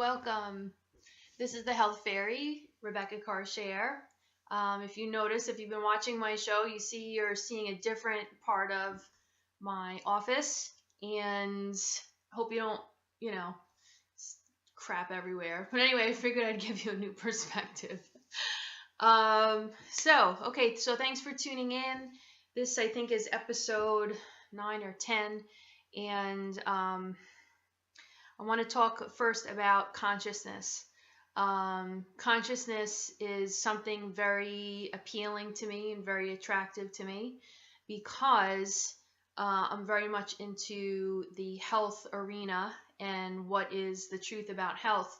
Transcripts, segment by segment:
welcome. This is the Health Fairy, Rebecca Carshare. If you notice, if you've been watching my show, you're seeing a different part of my office, and hope you don't, you know, crap everywhere. But anyway, I figured I'd give you a new perspective. So thanks for tuning in. This, I think, is episode 9 or 10, and I want to talk first about consciousness. Consciousness is something very appealing to me and very attractive to me because I'm very much into the health arena and what is the truth about health.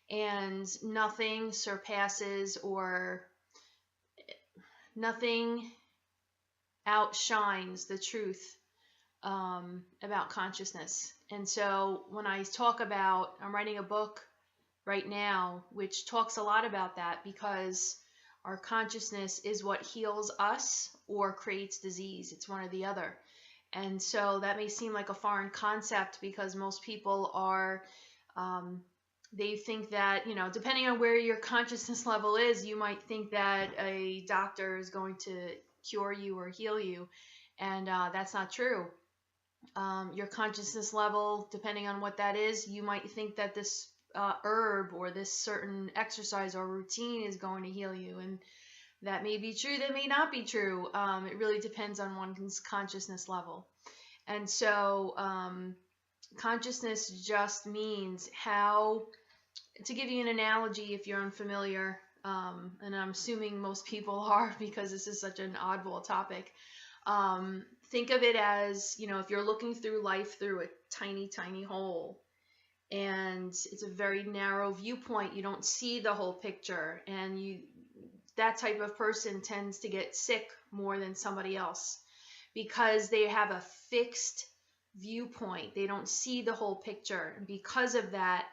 And nothing surpasses or nothing outshines the truth about consciousness. And so when I talk about, I'm writing a book right now which talks a lot about that, because our consciousness is what heals us or creates disease. It's one or the other. And so that may seem like a foreign concept because most people are, they think that, depending on where your consciousness level is, you might think that a doctor is going to cure you or heal you. And that's not true. Your consciousness level, depending on what that is, you might think that this herb or this certain exercise or routine is going to heal you, and that may be true, that may not be true. It really depends on one's consciousness level. And so consciousness just means how, to give you an analogy if you're unfamiliar, and I'm assuming most people are because this is such an oddball topic. Think of it as, if you're looking through life through a tiny, tiny hole, and it's a very narrow viewpoint. You don't see the whole picture, and that type of person tends to get sick more than somebody else because they have a fixed viewpoint. They don't see the whole picture. And because of that,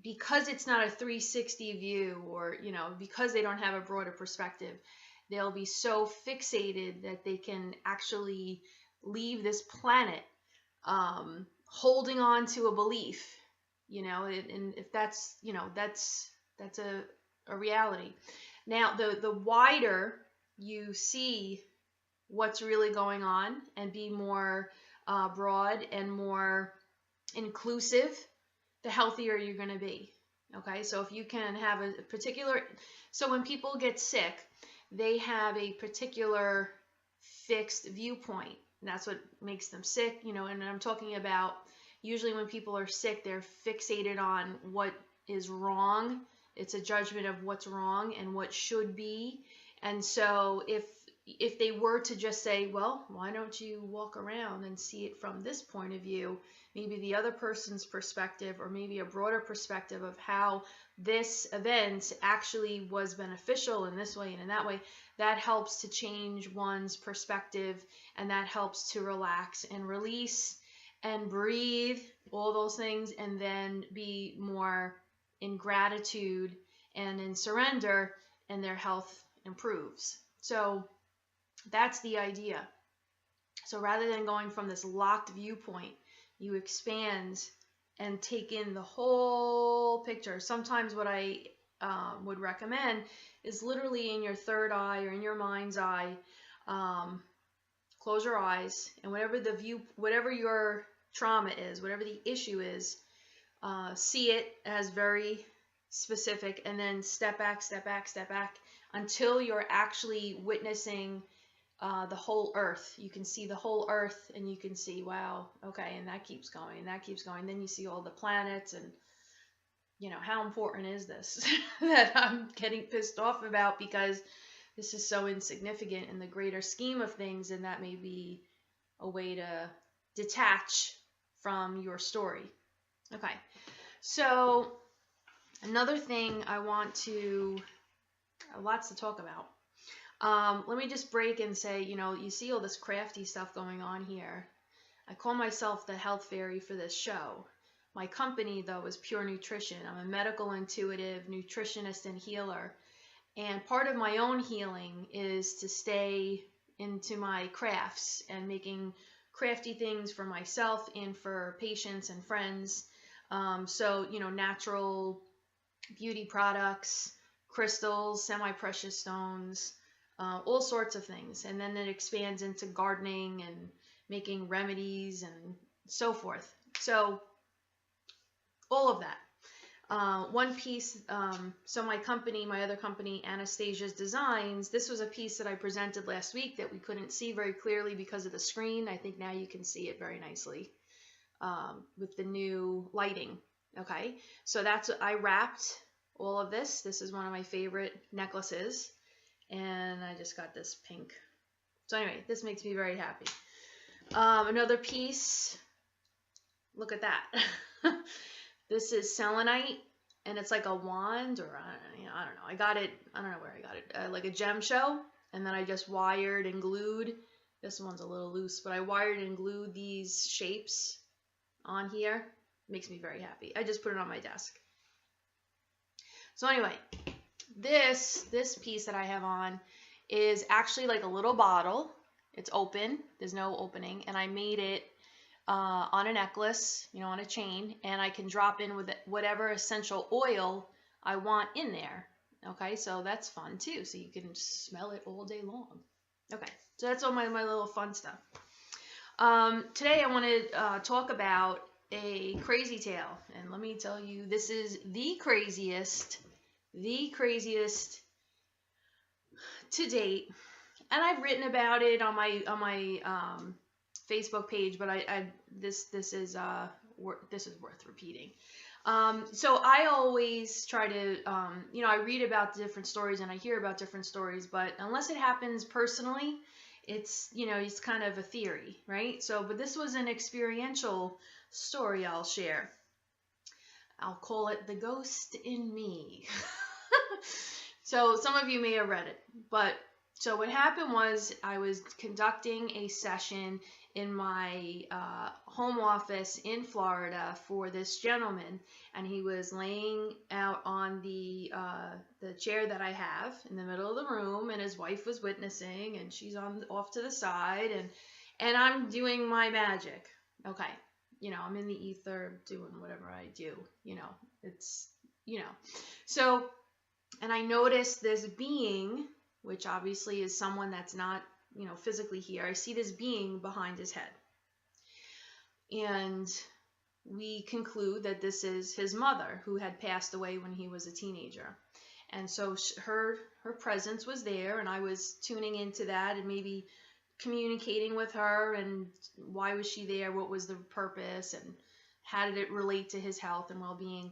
because it's not a 360 view, or, because they don't have a broader perspective, they'll be so fixated that they can actually leave this planet holding on to a belief, and if that's, that's a reality. Now, the wider you see what's really going on and be more broad and more inclusive, the healthier you're going to be. Okay, so if you can have a particular, so when people get sick, they have a particular fixed viewpoint. And that's what makes them sick, and I'm talking about usually when people are sick, they're fixated on what is wrong. It's a judgment of what's wrong and what should be. And so if they were to just say, well, why don't you walk around and see it from this point of view, maybe the other person's perspective, or maybe a broader perspective of how this event actually was beneficial in this way and in that way, that helps to change one's perspective, and that helps to relax and release and breathe, all those things, and then be more in gratitude and in surrender, and their health improves. So that's the idea. So rather than going from this locked viewpoint, you expand and take in the whole picture. Sometimes what I would recommend is literally in your third eye or in your mind's eye, close your eyes, and whatever your trauma is, whatever the issue is, see it as very specific, and then step back, step back, step back until you're actually witnessing the whole earth. You can see the whole earth, and you can see, wow, okay, and that keeps going, and that keeps going. Then you see all the planets, and how important is this that I'm getting pissed off about because this is so insignificant in the greater scheme of things, and that may be a way to detach from your story. Okay, so another thing I want to, lots to talk about. Let me just break and say, you see all this crafty stuff going on here. I call myself the Health Fairy for this show. My company, though, is Pure Nutrition. I'm a medical intuitive nutritionist and healer. And part of my own healing is to stay into my crafts and making crafty things for myself and for patients and friends. So, natural beauty products, crystals, semi-precious stones, all sorts of things. And then it expands into gardening and making remedies and so forth. So all of that. One piece, so my other company, Anastasia's Designs, this was a piece that I presented last week that we couldn't see very clearly because of the screen. I think now you can see it very nicely with the new lighting. Okay, so I wrapped all of this. This is one of my favorite necklaces, and I just got this pink. So anyway, this makes me very happy. Another piece, look at that. This is selenite, and it's like a wand, or I don't know. I got it. I don't know where I got it. Like a gem show, and then I just wired and glued. This one's a little loose, but I wired and glued these shapes on here. Makes me very happy. I just put it on my desk. So anyway, this piece that I have on is actually like a little bottle. It's open. There's no opening, and I made it on a necklace, on a chain, and I can drop in with whatever essential oil I want in there. Okay, so that's fun too. So you can smell it all day long. Okay, so that's all my little fun stuff. Today I want to talk about a crazy tale, and let me tell you, this is the craziest to date, and I've written about it on my Facebook page, but this is worth repeating. So I always try to, I read about different stories and I hear about different stories, but unless it happens personally, it's kind of a theory, right? So, but this was an experiential story I'll share. I'll call it The Ghost in Me. So some of you may have read it, but so what happened was I was conducting a session in my home office in Florida for this gentleman, and he was laying out on the chair that I have in the middle of the room, and his wife was witnessing, and she's off to the side, and I'm doing my magic. Okay, I'm in the ether doing whatever I do. It's so, and I noticed this being, which obviously is someone that's not, physically here. I see this being behind his head. And we conclude that this is his mother, who had passed away when he was a teenager. And so her presence was there, and I was tuning into that and maybe communicating with her, and why was she there, what was the purpose, and how did it relate to his health and well-being.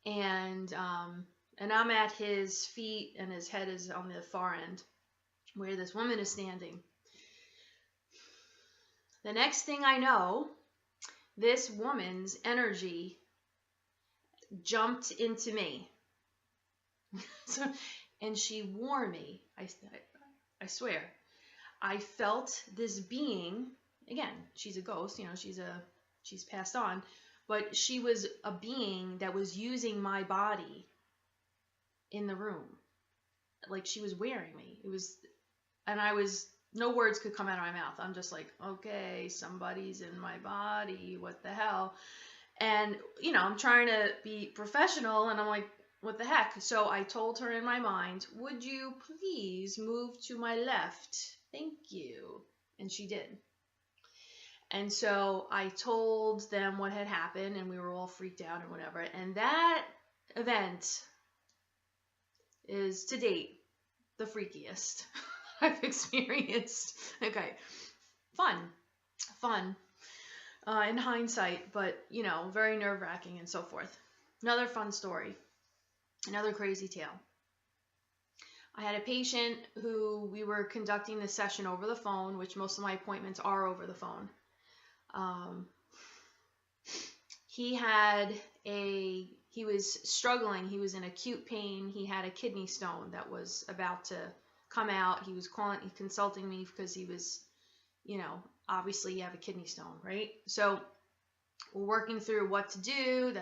And I'm at his feet, and his head is on the far end where this woman is standing. The next thing I know, this woman's energy jumped into me. And she wore me. I swear. I felt this being, again, she's a ghost, she's passed on, but she was a being that was using my body in the room. Like she was wearing me. No words could come out of my mouth. I'm just like, okay, somebody's in my body. What the hell? And, I'm trying to be professional, and I'm like, what the heck? So I told her in my mind, would you please move to my left? Thank you. And she did. And so I told them what had happened, and we were all freaked out and whatever. And that event is, to date, the freakiest I've experienced. Okay, fun in hindsight, but very nerve-wracking and so forth. Another fun story, another crazy tale. I had a patient who we were conducting the session over the phone, which most of my appointments are over the phone. He was struggling. He was in acute pain. He had a kidney stone that was about to come out. He was consulting me because he was, obviously you have a kidney stone, right? So we're working through what to do,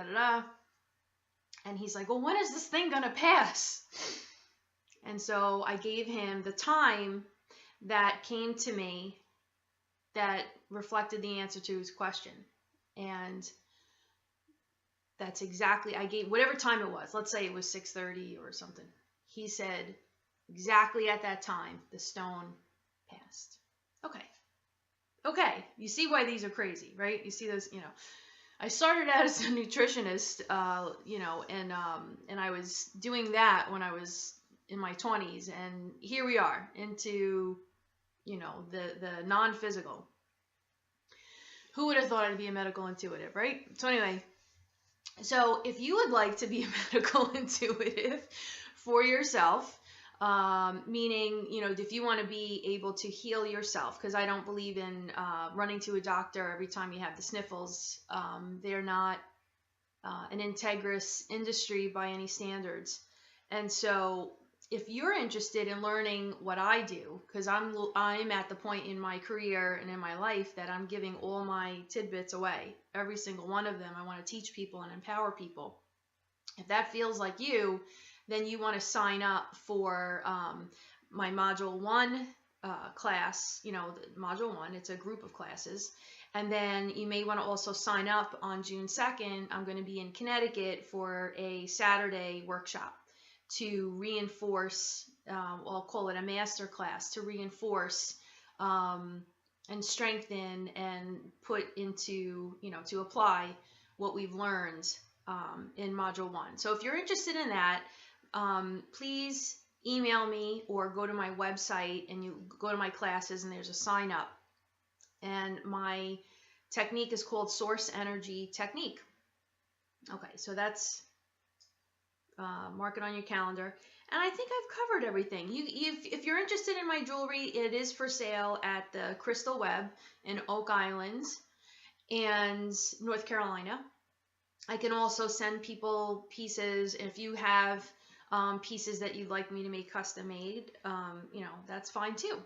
and he's like, well, when is this thing gonna pass? And so I gave him the time that came to me that reflected the answer to his question. And that's exactly, I gave whatever time it was. Let's say it was 6:30 or something. He said exactly at that time the stone passed. Okay. Okay. You see why these are crazy, right? You see those, I started out as a nutritionist, and I was doing that when I was in my 20s, and here we are into, the non-physical. Who would have thought I'd be a medical intuitive, right? So anyway, so if you would like to be a medical intuitive for yourself, meaning, if you want to be able to heal yourself, because I don't believe in running to a doctor every time you have the sniffles. They're not an integrous industry by any standards. And so if you're interested in learning what I do, because I'm at the point in my career and in my life that I'm giving all my tidbits away, every single one of them. I want to teach people and empower people. If that feels like you, then you want to sign up for my Module 1 class, Module 1. It's a group of classes. And then you may want to also sign up on June 2nd. I'm going to be in Connecticut for a Saturday workshop to reinforce, I'll call it a master class, to reinforce and strengthen and put into, to apply what we've learned in Module 1. So if you're interested in that, please email me or go to my website and you go to my classes and there's a sign up. And my technique is called Source Energy Technique. Okay, so that's, mark it on your calendar. And I think I've covered everything. If you're interested in my jewelry, it is for sale at the Crystal Web in Oak Island and North Carolina. I can also send people pieces. If you have pieces that you'd like me to make custom made, that's fine too.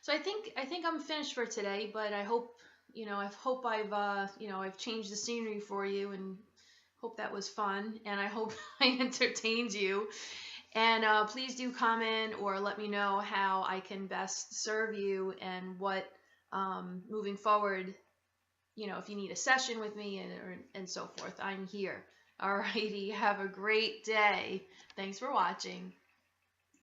So I think I'm finished for today, but I hope, I've changed the scenery for you and hope that was fun, and I hope I entertained you. And please do comment or let me know how I can best serve you and what, moving forward, if you need a session with me and so forth, I'm here. Alrighty, have a great day. Thanks for watching.